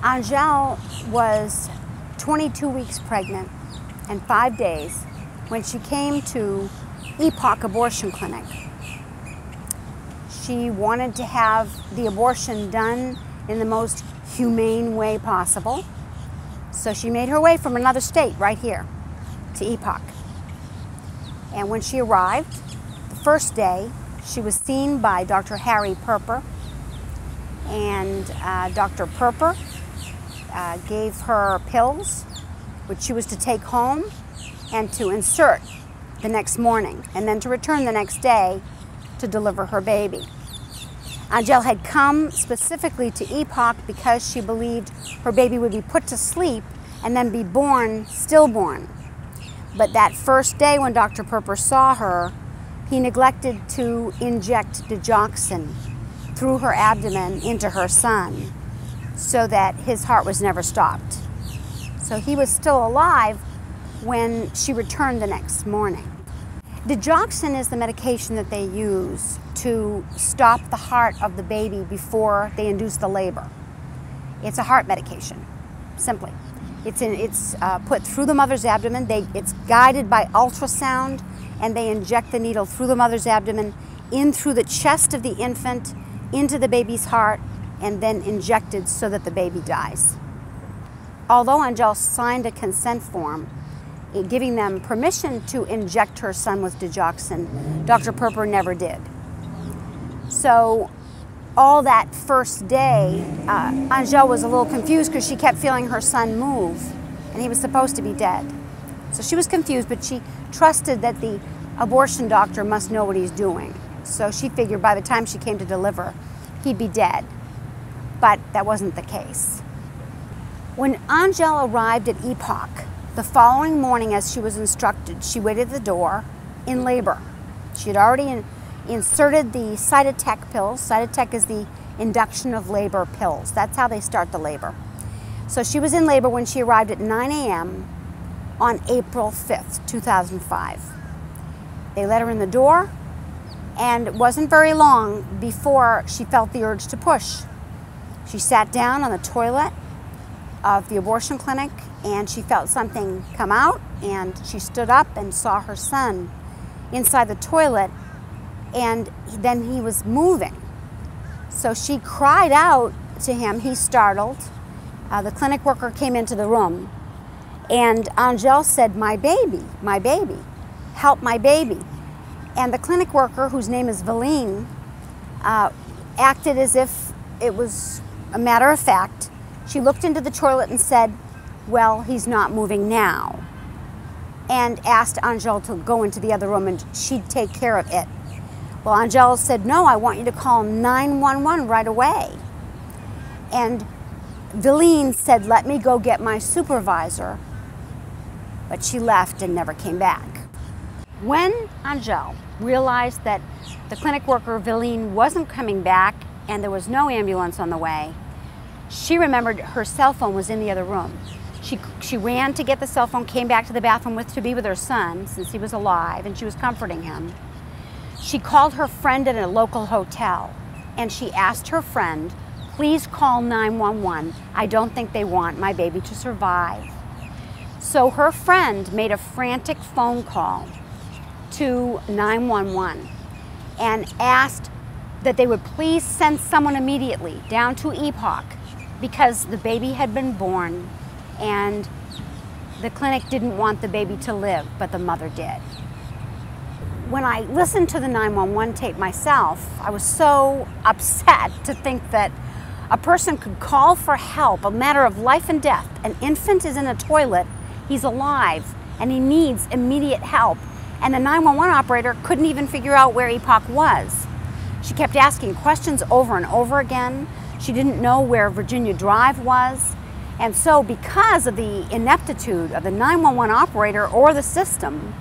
Angel was 22 weeks pregnant and 5 days when she came to Epoch Abortion Clinic. She wanted to have the abortion done in the most humane way possible. So she made her way from another state right here to Epoch. And when she arrived, the first day, she was seen by Dr. Harry Perper. And Dr. Perper gave her pills, which she was to take home and to insert the next morning, and then to return the next day to deliver her baby. Angel had come specifically to Epoch because she believed her baby would be put to sleep and then be born stillborn. But that first day when Dr. Perper saw her, he neglected to inject digoxin through her abdomen into her son so that his heart was never stopped. So he was still alive when she returned the next morning. Digoxin is the medication that they use to stop the heart of the baby before they induce the labor. It's a heart medication, simply. It's put through the mother's abdomen. It's guided by ultrasound, and they inject the needle through the mother's abdomen, in through the chest of the infant, into the baby's heart, and then injected so that the baby dies. Although Angel signed a consent form giving them permission to inject her son with digoxin, Dr. Perper never did. So all that first day, Angel was a little confused because she kept feeling her son move, and he was supposed to be dead. So she was confused, but she trusted that the abortion doctor must know what he's doing. So she figured by the time she came to deliver, he'd be dead. But that wasn't the case. When Angel arrived at Epoch, the following morning, as she was instructed, she waited at the door in labor. She had already inserted the Cytotec pills. Cytotec is the induction of labor pills. That's how they start the labor. So she was in labor when she arrived at 9 a.m. on April 5th, 2005. They let her in the door, and it wasn't very long before she felt the urge to push. She sat down on the toilet of the abortion clinic, and she felt something come out, and she stood up and saw her son inside the toilet, and then he was moving. So she cried out to him. He startled. The clinic worker came into the room, and Angel said, "My baby, help my baby." And the clinic worker, whose name is Valine, acted as if it was a matter of fact. She looked into the toilet and said, "Well, he's not moving now," and asked Angel to go into the other room and she'd take care of it. Well, Angel said, "No, I want you to call 911 right away." And Valine said, "Let me go get my supervisor," but she left and never came back. When Angel realized that the clinic worker, Valine, wasn't coming back and there was no ambulance on the way, she remembered her cell phone was in the other room. She ran to get the cell phone, came back to the bathroom to be with her son, since he was alive, and she was comforting him. She called her friend at a local hotel, and she asked her friend, "Please call 911. I don't think they want my baby to survive." So her friend made a frantic phone call to 911 and asked that they would please send someone immediately down to Epoch because the baby had been born and the clinic didn't want the baby to live, but the mother did. When I listened to the 911 tape myself, I was so upset to think that a person could call for help, a matter of life and death. An infant is in a toilet, he's alive, and he needs immediate help. And the 911 operator couldn't even figure out where Epoch was. She kept asking questions over and over again. She didn't know where Virginia Drive was. And so because of the ineptitude of the 911 operator or the system,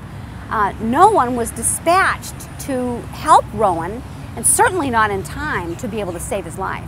no one was dispatched to help Rowan, and certainly not in time to be able to save his life.